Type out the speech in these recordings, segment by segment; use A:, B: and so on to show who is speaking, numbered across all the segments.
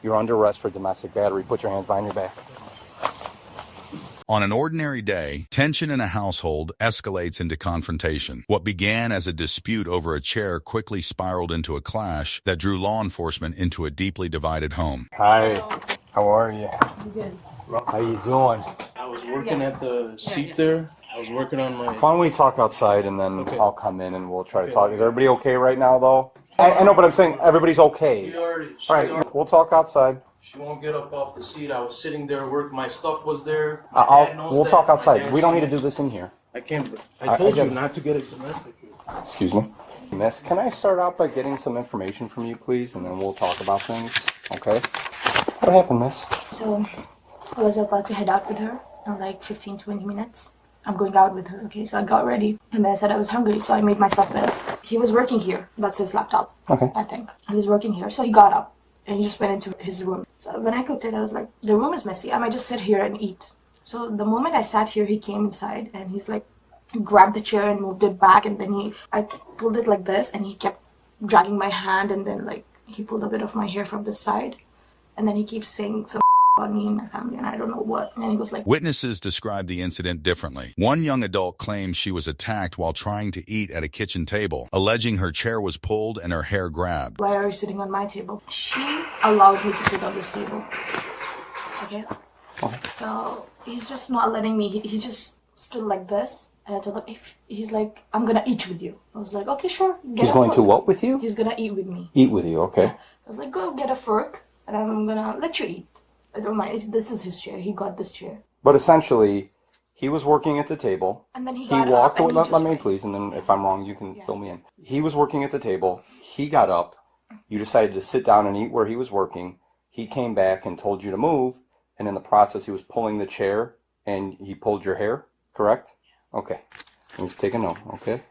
A: You're under arrest for domestic battery. Put your hands behind your back.
B: On an ordinary day, tension in a household escalates into confrontation. What began as a dispute over a chair quickly spiraled into a clash that drew law enforcement into a deeply divided home.
A: Hi, how are you?
C: I'm good.
A: How you doing?
C: I was working at the seat there. I was working on my...
A: Why don't we talk outside and then I'll come in and we'll try to talk. Is everybody okay right now, though? I know, but I'm saying everybody's okay. All right, we'll talk outside.
C: She won't get up off the seat. I was sitting there working. My stuff was there.
A: We'll talk outside. We don't need to do this in here.
C: I can't. I told you not to get it domestic.
A: Excuse me. Miss, can I start out by getting some information from you, please? And then we'll talk about things, okay? What happened, miss?
D: So, I was about to head out with her in like 15-20 minutes. I'm going out with her, okay? So I got ready. And then I said I was hungry, so I made myself this. He was working here. That's his laptop,
A: okay.
D: I think. He was working here, so he got up. And he just went into his room. So when I cooked it, I was like, the room is messy. I might just sit here and eat. So the moment I sat here, he came inside and he's like, grabbed the chair and moved it back. And then I pulled it like this and he kept dragging my hand. And then like, he pulled a bit of my hair from the side. And then he keeps saying some on me and my family and I don't know what. And then he was like...
B: Witnesses described the incident differently. One young adult claims she was attacked while trying to eat at a kitchen table, alleging her chair was pulled and her hair grabbed.
D: Why are you sitting on my table? She allowed me to sit on this table. Okay? So he's just not letting me. He just stood like this. And I told him, if he's like, I'm gonna eat with you. I was like, okay, sure.
A: He's going to what with you?
D: He's gonna eat with me.
A: Eat with you, okay.
D: Yeah. I was like, go get a fork and I'm gonna let you eat. I don't mind. This is his chair. He got this chair.
A: But essentially, he was working at the table.
D: And then he
A: walked away. Let me, please, and then if I'm wrong, you can fill me in. He was working at the table. He got up. You decided to sit down and eat where he was working. He came back and told you to move. And in the process, he was pulling the chair and he pulled your hair, correct? Okay. Let's take a note, okay?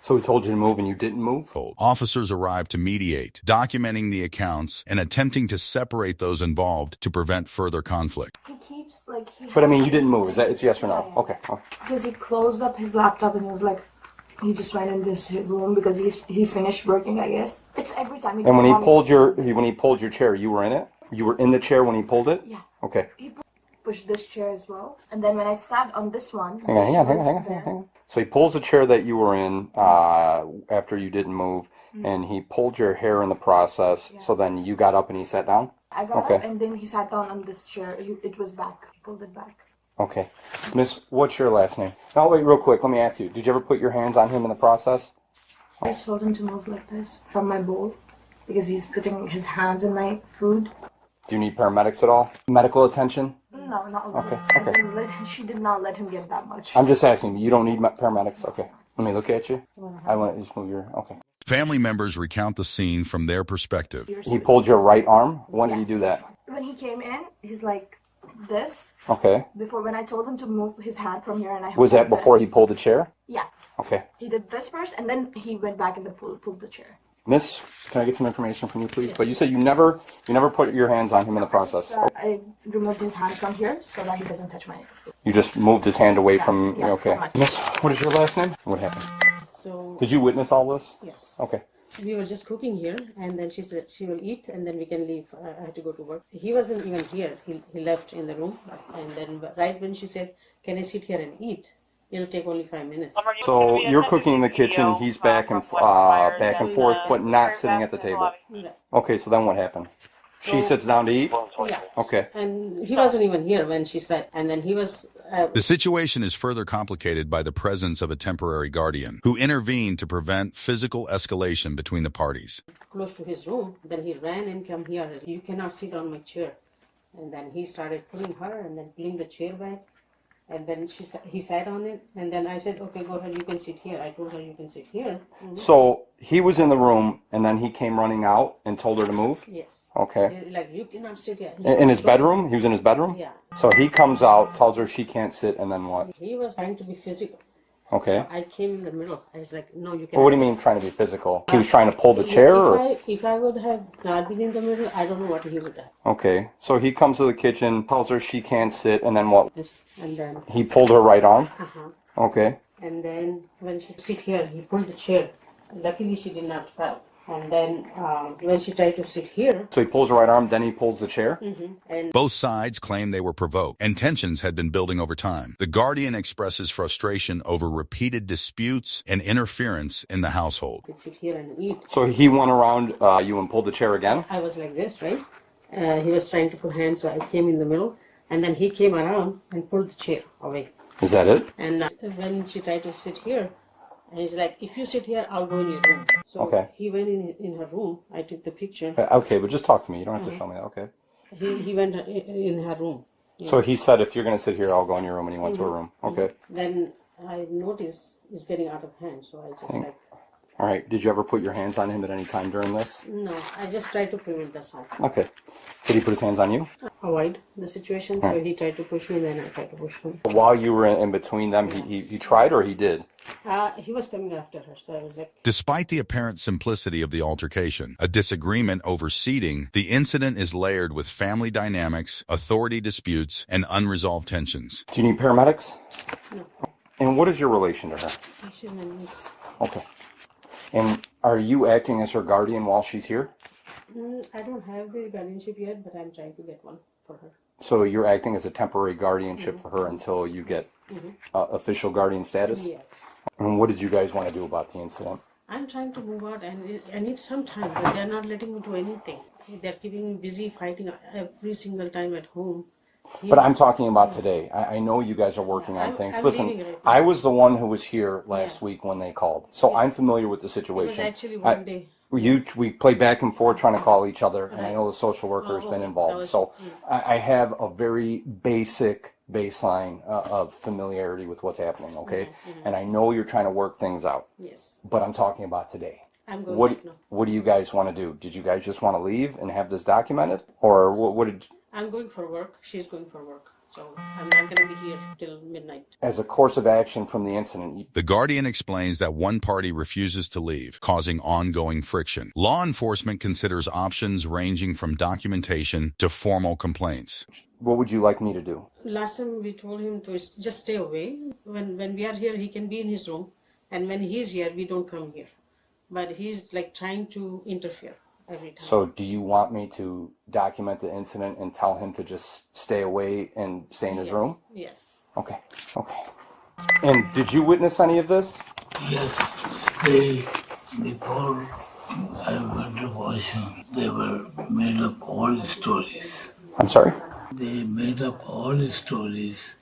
A: So he told you to move and you didn't move?
B: Officers arrived to mediate, documenting the accounts and attempting to separate those involved to prevent further conflict.
D: He keeps like...
A: But I mean, you didn't move. Is that, it's yes or no?
D: Yeah.
A: Okay.
D: Because he closed up his laptop and he was like... He just went in this room because he finished working, I guess. It's every time.
A: And when he pulled your chair, you were in it? You were in the chair when he pulled it?
D: Yeah.
A: Okay.
D: He pushed this chair as well. And then when I sat on this one...
A: Hang on. So he pulls the chair that you were in after you didn't move, and he pulled your hair in the process, so then you got up and he sat down?
D: I got up and then he sat down on this chair. It was back. He pulled it back.
A: Okay. Miss, what's your last name? Now, wait, real quick, let me ask you. Did you ever put your hands on him in the process?
D: I just told him to move like this from my bowl because he's putting his hands in my food.
A: Do you need paramedics at all? Medical attention?
D: No, not really.
A: Okay.
D: She did not let him get that much.
A: I'm just asking. You don't need paramedics? Okay. Let me look at you. I want to just move your... Okay.
B: Family members recount the scene from their perspective.
A: He pulled your right arm? When did he do that?
D: When he came in, he's like this.
A: Okay.
D: Before, when I told him to move his hand from here and I...
A: Was that before he pulled the chair?
D: Yeah.
A: Okay.
D: He did this first and then he went back and pulled the chair.
A: Miss, can I get some information from you, please? But you said you never put your hands on him in the process.
D: I removed his hand from here so that he doesn't touch my...
A: You just moved his hand away from...
D: Yeah,
A: okay. Miss, what is your last name? What happened?
E: So...
A: Did you witness all this?
E: Yes.
A: Okay.
E: We were just cooking here, and then she said she will eat, and then we can leave. I had to go to work. He wasn't even here. He left in the room, and then right when she said, "Can I sit here and eat?" It'll take only 5 minutes.
A: So you're cooking in the kitchen. He's back and forth, but not sitting at the table. Okay. So then what happened? She sits down to eat?
E: Yeah.
A: Okay.
E: And he wasn't even here when she said, and then he was...
B: The situation is further complicated by the presence of a temporary guardian who intervened to prevent physical escalation between the parties.
E: Close to his room, then he ran and come here. You cannot sit on my chair. And then he started pulling her and then pulling the chair back. And then he sat on it, and then I said, okay, go ahead, you can sit here. I told her you can sit here. Mm-hmm.
A: So he was in the room, and then he came running out and told her to move?
E: Yes.
A: Okay.
E: Like, you cannot sit here.
A: In his bedroom? He was in his bedroom?
E: Yeah.
A: So he comes out, tells her she can't sit, and then what?
E: He was trying to be physical.
A: Okay.
E: So I came in the middle. I was like, no, you can't.
A: Well, what do you mean trying to be physical? He was trying to pull the chair?
E: If I would have not been in the middle, I don't know what he would have.
A: Okay. So he comes to the kitchen, tells her she can't sit, and then what?
E: Yes. And then...
A: He pulled her right arm?
E: Uh-huh.
A: Okay.
E: And then when she sit here, he pulled the chair. Luckily, she did not fall. And then when she tried to sit here,
A: So he pulls her right arm, then he pulls the chair?
E: and
B: Both sides claim they were provoked, and tensions had been building over time. The guardian expresses frustration over repeated disputes and interference in the household.
E: could sit here and eat.
A: So he went around you and pulled the chair again?
E: I was like this, right? He was trying to put hands, so I came in the middle, and then he came around and pulled the chair away.
A: Is that it?
E: And when she tried to sit here, and he's like, if you sit here, I'll go in your room. So
A: Okay.
E: he went in her room. I took the picture.
A: Okay, but just talk to me. You don't have to show me that. Okay.
E: He went in her room.
A: So he said, if you're going to sit here, I'll go in your room, and he went to her room. Okay.
E: Then I noticed it's getting out of hand, so I just like,
A: All right. Did you ever put your hands on him at any time during this?
E: no, I just tried to prevent the assault.
A: Okay. Did he put his hands on you?
E: Avoid the situation, so he tried to push me, then I tried to push him.
A: While you were in between them, he tried or he did?
E: He was coming after her, so I was like,
B: Despite the apparent simplicity of the altercation, a disagreement over seating, the incident is layered with family dynamics, authority disputes, and unresolved tensions.
A: Do you need paramedics?
E: no,
A: And what is your relation to her?
E: she's my niece.
A: Okay. And are you acting as her guardian while she's here?
E: I don't have the guardianship yet, but I'm trying to get one for her.
A: So you're acting as a temporary guardianship for her until you get official guardian status?
E: Yes.
A: And what did you guys want to do about the incident?
E: I'm trying to move out, and I need some time, but they're not letting me do anything. They're keeping me busy fighting every single time at home.
A: But I'm talking about today. I know you guys are working on things.
E: I'm
A: Listen,
E: leaving right now.
A: I was the one who was here last
E: Yes.
A: week when they called. So I'm familiar with the
E: It was
A: situation.
E: actually one day.
A: We play back and forth trying to call each other, and I know the social worker has
E: Oh,
A: been
E: okay.
A: involved.
E: That was-
A: So I have a very basic baseline of familiarity with what's happening, okay? And I know you're trying to work things out,
E: Yes.
A: but I'm talking about today.
E: I'm going
A: What
E: right now.
A: What do you guys want to do? Did you guys just want to leave and have this documented, or what did?
E: I'm going for work. She's going for work. So I'm not going to be here till midnight.
A: As a course of action from the incident,
B: The guardian explains that one party refuses to leave, causing ongoing friction. Law enforcement considers options ranging from documentation to formal complaints.
A: what would you like me to do?
E: Last time we told him to just stay away. When we are here, he can be in his room. And when he's here, we don't come here. But he's like trying to interfere every time.
A: So do you want me to document the incident and tell him to just stay away and stay in his room?
E: Yes.
A: Okay. Okay. And did you witness any of this?
F: Yes, before I went to Washington, they were made up all stories.
A: I'm sorry?
F: They made up all stories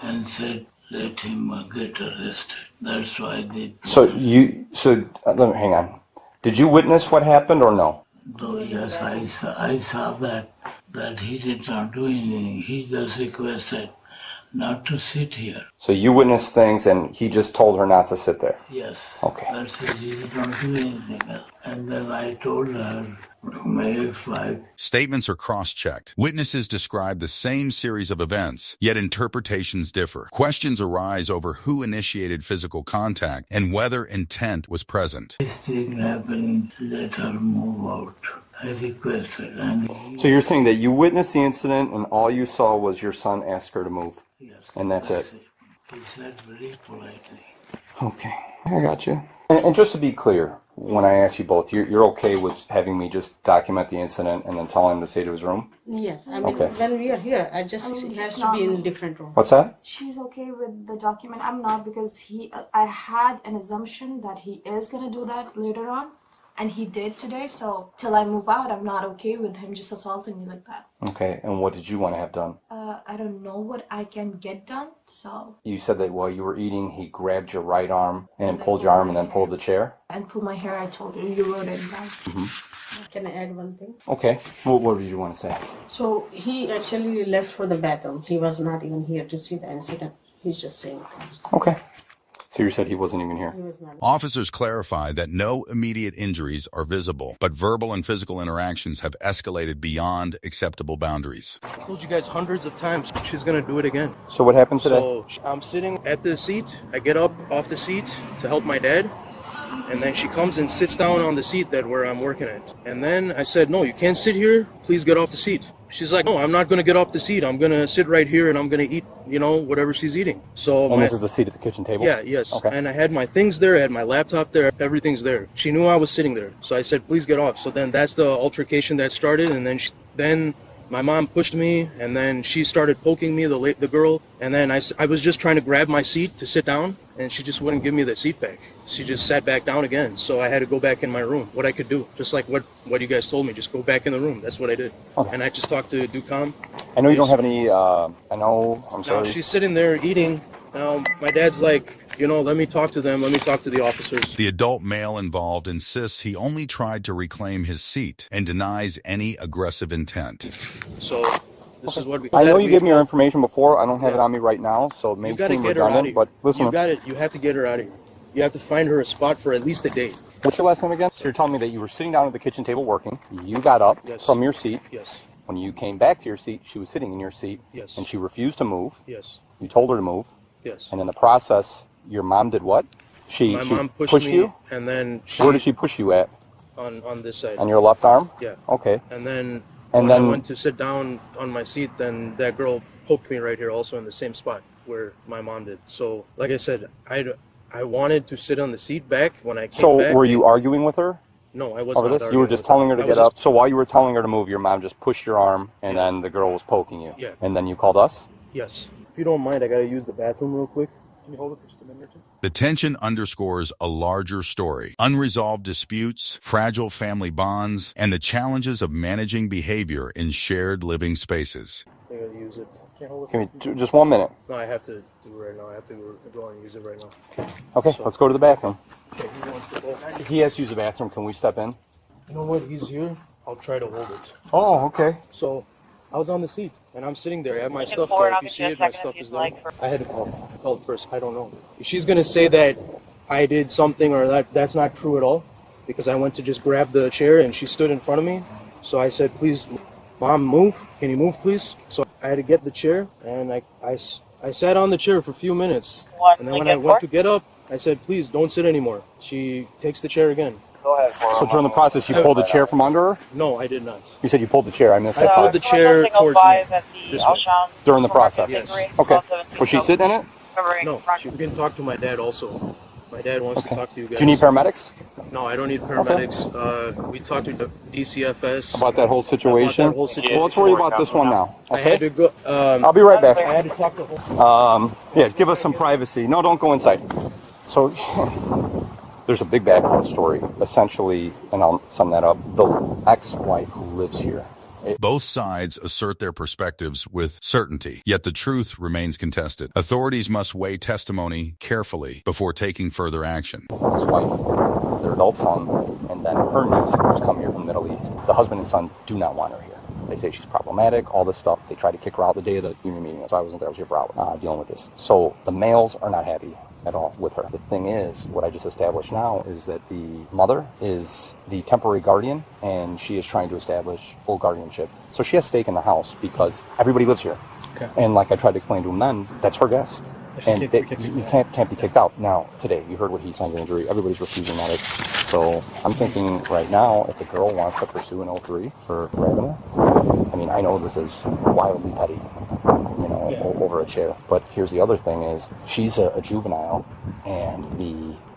F: and said, let him get arrested. That's why they...
A: Let me hang on. Did you witness what happened or no?
F: Though, yes, I saw that he did not do anything. He just requested not to sit here.
A: So you witnessed things and he just told her not to sit there.
F: Yes.
A: Okay.
F: That's it. He did not do anything else. And then I told her to make 5.
B: Statements are cross-checked. Witnesses describe the same series of events, yet interpretations differ. Questions arise over who initiated physical contact and whether intent was present.
F: This thing happened, let her move out. I requested, and
A: So you're saying that you witnessed the incident and all you saw was your son ask her to move.
F: yes,
A: And that's it.
F: He said very politely.
A: Okay. I got you. And just to be clear, when I ask you both, you're okay with having me just document the incident and then tell him to stay to his room?
E: Yes. I mean,
A: Okay.
E: when we are here, it
D: just
E: has to
D: not
E: be in a
D: me.
E: different room.
A: What's that?
D: She's okay with the document. I'm not, because I had an assumption that he is gonna do that later on, and he did today. So till I move out, I'm not okay with him just assaulting me like that.
A: Okay. And what did you want to have done?
D: I don't know what I can get done. So
A: You said that while you were eating, he grabbed your right arm and pulled your arm and then pulled the chair?
D: and pull my hair. I told you wrote it down.
E: Can I add one thing?
A: Okay. What did you want to say?
E: So he actually left for the bathroom. He was not even here to see the incident. He's just saying things.
A: Okay. So you said he wasn't even here.
E: He was not.
B: Officers clarify that no immediate injuries are visible, but verbal and physical interactions have escalated beyond acceptable boundaries.
C: I told you guys hundreds of times she's gonna do it again.
A: So what happened today?
C: So I'm sitting at the seat. I get up off the seat to help my dad. And then she comes and sits down on the seat where I'm working at. And then I said, no, you can't sit here. Please get off the seat. She's like, no, I'm not going to get off the seat. I'm going to sit right here and I'm going to eat, whatever she's eating. So
A: And this is the seat at the kitchen table?
C: Yeah, yes.
A: Okay.
C: And I had my things there. I had my laptop there. Everything's there. She knew I was sitting there. So I said, please get off. So then that's the altercation that started. And then my mom pushed me, and then she started poking me, the girl. And then I was just trying to grab my seat to sit down, and she just wouldn't give me the seat back. She just sat back down again. So I had to go back in my room. What I could do, just like what you guys told me, just go back in the room. That's what I did.
A: Okay.
C: And I just talked to Ducom.
A: I know you don't have any, I'm
C: Now
A: sorry.
C: she's sitting there eating. Now my dad's like, let me talk to them. Let me talk to the officers.
B: The adult male involved insists he only tried to reclaim his seat and denies any aggressive intent.
C: So this is what we.
A: I know you gave me your information before. I don't have it
C: Yeah.
A: on me right now, so it may
C: You gotta
A: seem
C: get her out of
A: redundant,
C: here.
A: but listen.
C: You have to get her out of here. You have to find her a spot for at least a day.
A: What's your last name again? So you're telling me that you were sitting down at the kitchen table working. You got up
C: Yes.
A: from your seat.
C: Yes.
A: When you came back to your seat, she was sitting in your seat.
C: Yes.
A: And she refused to move.
C: Yes.
A: You told her to move.
C: Yes.
A: And in the process, your mom did what? She
C: My mom pushed me,
A: you?
C: and then
A: Where did she push you at?
C: on this side.
A: On your left arm?
C: Yeah.
A: Okay.
C: And then
A: And
C: when
A: then-
C: I went to sit down on my seat, then that girl poked me right here, also in the same spot where my mom did. So, like I said, I wanted to sit on the seat back when I came
A: So
C: back.
A: were you arguing with her
C: No, I was
A: over
C: not
A: this? You
C: arguing
A: were just
C: with
A: telling her to
C: I
A: get
C: was
A: up. So while you were telling her to move, your mom just pushed your arm, and
C: Yeah.
A: then the girl was poking you.
C: Yeah.
A: And then you called us?
C: Yes. If you don't mind, I gotta use the bathroom real quick. Can you hold it for just a minute or two?
B: The tension underscores a larger story: unresolved disputes, fragile family bonds, and the challenges of managing behavior in shared living spaces.
C: I gotta use it. Can't hold it.
A: Give me just 1 minute.
C: No, I have to do it right now. I have to go and use it right now.
A: Okay, let's go to the bathroom.
C: Okay, he wants to go.
A: He has to use the bathroom. Can we step in?
C: You know what? He's here. I'll try to hold it.
A: Oh, okay.
C: So, I was on the seat, and I'm sitting there. I have my stuff there. If you see it, my stuff is there. I had to call it first. I don't know. She's gonna say that I did something, or that's not true at all, because I went to just grab the chair, and she stood in front of me. So I said, please, Mom, move. Can you move, please? So I had to get the chair, and I sat on the chair for a few minutes. And then when I went to get up, I said, please, don't sit anymore. She takes the chair again.
A: So during the process, you pulled the chair from under her?
C: No, I did not.
A: You said you pulled the chair. I missed
C: I
A: that
C: pulled
A: part.
C: the chair towards me. This way.
A: During the process?
C: Yes.
A: Okay. Was she sitting in it?
C: No, you can talk to my dad also. My dad wants to talk to you guys.
A: Do you need paramedics?
C: No, I don't need paramedics. We talked to the DCFS.
A: About that whole situation?
C: About that whole situation.
A: Well, let's worry about this one now.
C: I had
A: Okay?
C: to go.
A: I'll be right back.
C: I had to talk to whole.
A: Yeah, give us some privacy. No, don't go inside. So, there's a big background story. Essentially, and I'll sum that up, the ex-wife who lives here.
B: Both sides assert their perspectives with certainty, yet the truth remains contested. Authorities must weigh testimony carefully before taking further action.
A: Ex-wife, their adult son, and then her niece, who's come here from the Middle East. The husband and son do not want her here. They say she's problematic, all this stuff. They tried to kick her out the day of the union meeting, so I wasn't there. I was here for hours dealing with this. So the males are not happy at all with her. The thing is, what I just established now is that the mother is the temporary guardian, and she is trying to establish full guardianship. So she has stake in the house because everybody lives here.
G: Okay.
A: And like I tried to explain to him then, that's her guest.
G: She
A: And you can't be kicked out. Now, today, you heard what he signs an injury. Everybody's refusing medics. So I'm thinking right now, if the girl wants to pursue an 03 for grabbing her, I mean, I know this is wildly petty, over a chair. But here's the other thing is, she's a juvenile, and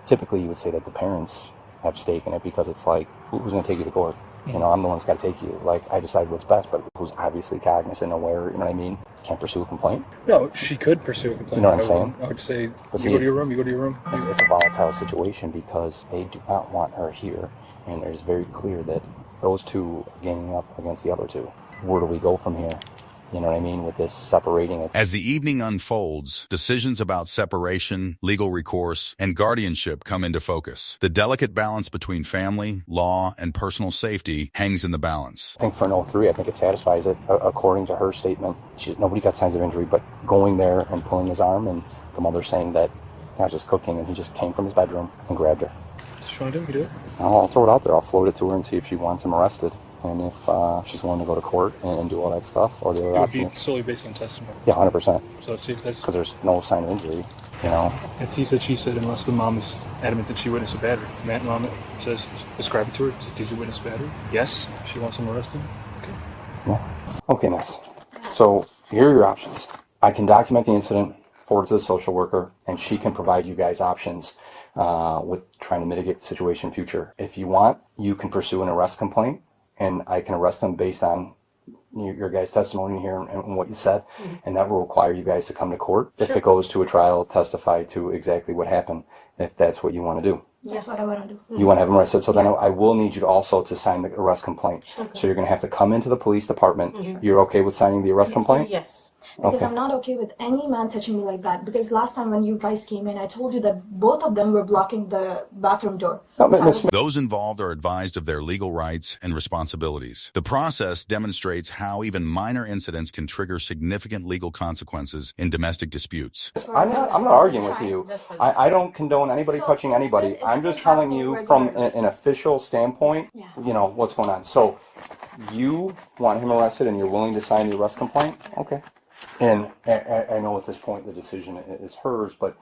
A: typically you would say that the parents have stake in it because it's like, who's going to take you to court? I'm the one that's got to take you. Like, I decide what's best, but who's obviously cognizant and aware, you know what I mean? Can't pursue a complaint.
G: No, she could pursue a complaint.
A: You know what I'm saying?
G: I would say,
A: But
G: you
A: see,
G: go to your room, you go to your room.
A: It's a volatile situation because they do not want her here, and it's very clear that those two are ganging up against the other two. Where do we go from here? You know what I mean? With this separating it.
B: As the evening unfolds, decisions about separation, legal recourse, and guardianship come into focus. The delicate balance between family, law, and personal safety hangs in the balance.
A: I think for an 03, I think it satisfies it. According to her statement, nobody got signs of injury, but going there and pulling his arm, and the mother saying that I was just cooking, and he just came from his bedroom and grabbed her.
G: What's she trying to do? You do it.
A: I'll throw it out there. I'll float it to her and see if she wants him arrested. And if she's willing to go to court and do all that stuff, or the other
G: It would
A: option
G: be
A: is...
G: solely based on testimony.
A: Yeah, 100%.
G: So see if that's...
A: Because there's no sign of injury,
G: It's he said, she said, unless the mom is adamant that she witnessed a battery. The mom says, describe it to her. Did you witness a battery? Yes. She wants him arrested? Okay.
A: Yeah. Okay, nice. So here are your options. I can document the incident, forward to the social worker, and she can provide you guys options with trying to mitigate the situation in future. If you want, you can pursue an arrest complaint, and I can arrest them based on your guys' testimony here and what you said, and that will require you guys to come to court. If it goes to a trial, testify to exactly what happened, if that's what you want to do.
D: That's what I want to do.
A: You want to have them arrested, so then I will need you to also to sign the arrest complaint.
D: Okay.
A: So you're going to have to come into the police department. You're okay with signing the arrest complaint?
E: Yes.
D: Because
A: Okay.
D: I'm not okay with any man touching me like that. Because last time when you guys came in, I told you that both of them were blocking the bathroom door.
A: No,
D: So I
A: Miss
D: was-
B: Those involved are advised of their legal rights and responsibilities. The process demonstrates how even minor incidents can trigger significant legal consequences in domestic disputes.
A: I'm not arguing with you. I don't condone anybody touching anybody. I'm just telling you from an official standpoint, you know, what's going on. So you want him arrested and you're willing to sign the arrest complaint? Okay. And I know at this point the decision is hers, but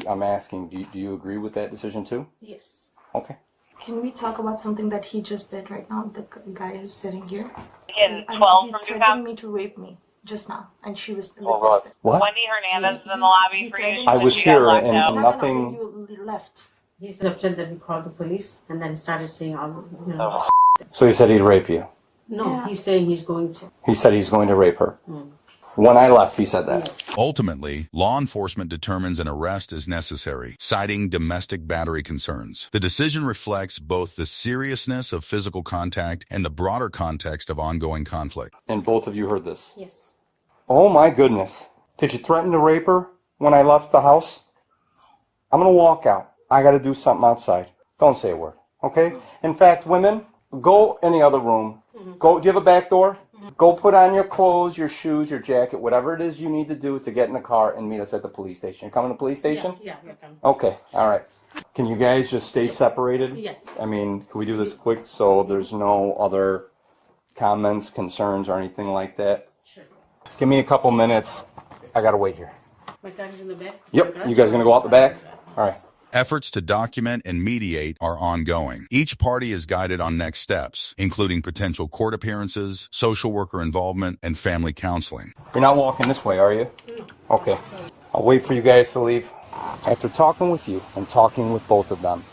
A: I'm asking, do you agree with that decision too?
D: Yes.
A: Okay.
D: Can we talk about something that he just did right now? The guy who's sitting here.
H: Again,
D: I mean,
H: 12
D: he
H: from
D: threatened
H: Ducom.
D: me to rape me just now, and she was
A: God.
D: arrested.
A: What?
H: Wendy Hernandez is in the lobby
D: He
H: for you.
D: threatened
A: I
D: me.
A: was
H: She got
A: here
H: locked
A: and
H: out.
A: nothing.
D: You left.
E: He's upset that we called the police, and then he started saying, you know,
A: So he said he'd rape you.
E: no,
D: Yeah.
E: he's saying he's going to.
A: He said he's going to rape her. When I left, he said that.
B: Ultimately, law enforcement determines an arrest is necessary, citing domestic battery concerns. The decision reflects both the seriousness of physical contact and the broader context of ongoing conflict.
A: And both of you heard this.
E: Yes.
A: Oh my goodness. Did you threaten to rape her when I left the house? I'm going to walk out. I got to do something outside. Don't say a word. Okay? In fact, women, go in the other room. Go. Do you have a back door? Go put on your clothes, your shoes, your jacket, whatever it is you need to do to get in the car and meet us at the police station. You coming to the police station?
E: Yeah, we're coming.
A: Okay. All right. Can you guys just stay separated?
E: Yes.
A: I mean, can we do this quick so there's no other comments, concerns, or anything like that?
E: Sure.
A: Give me a couple minutes. I gotta wait here.
E: My car is in the back.
A: Yep. You guys gonna go out the back? All right.
B: Efforts to document and mediate are ongoing. Each party is guided on next steps, including potential court appearances, social worker involvement, and family counseling.
A: You're not walking this way, are you? Okay. I'll wait for you guys to leave. After talking with you and talking with both of them,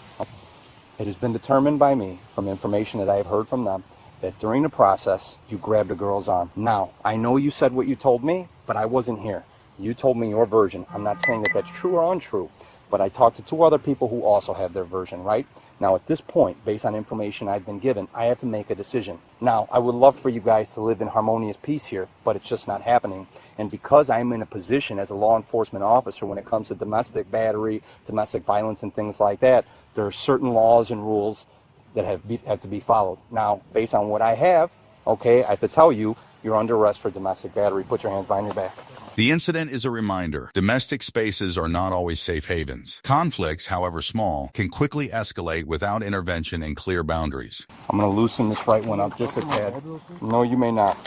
A: it has been determined by me from information that I have heard from them that during the process, you grabbed a girl's arm. Now, I know you said what you told me, but I wasn't here. You told me your version. I'm not saying that that's true or untrue, but I talked to two other people who also have their version, right? Now, at this point, based on information I've been given, I have to make a decision. Now, I would love for you guys to live in harmonious peace here, but it's just not happening. And because I'm in a position as a law enforcement officer when it comes to domestic battery, domestic violence, and things like that, there are certain laws and rules that have to be followed. Now, based on what I have, okay, I have to tell you, you're under arrest for domestic battery. Put your hands behind your back.
B: The incident is a reminder. Domestic spaces are not always safe havens. Conflicts, however small, can quickly escalate without intervention and clear boundaries.
A: I'm going to loosen this right one up just a tad. No, you may not.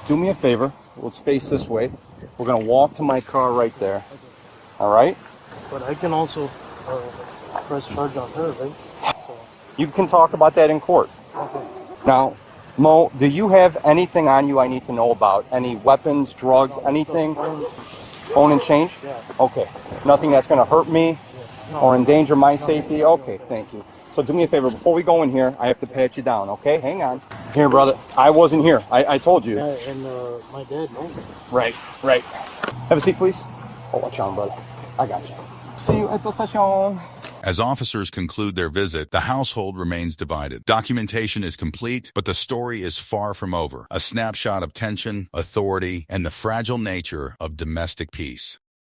A: Do me a favor. Let's face this way. We're going to walk to my car right there. All right?
C: But I can also press charge on her, right?
A: You can talk about that in court. Now, Mo, do you have anything on you I need to know about? Any weapons, drugs, anything? Phone and change?
C: Yeah.
A: Okay. Nothing that's going to hurt me or endanger my safety? Okay, thank you. So do me a favor. Before we go in here, I have to pat you down, okay? Hang on. Here, brother. I wasn't here. I told you.
C: Yeah, and my dad knows.
A: Right. Have a seat, please. Oh, watch out, brother. I got you. See you at the station.
B: As officers conclude their visit, the household remains divided. Documentation is complete, but the story is far from over. A snapshot of tension, authority, and the fragile nature of domestic peace.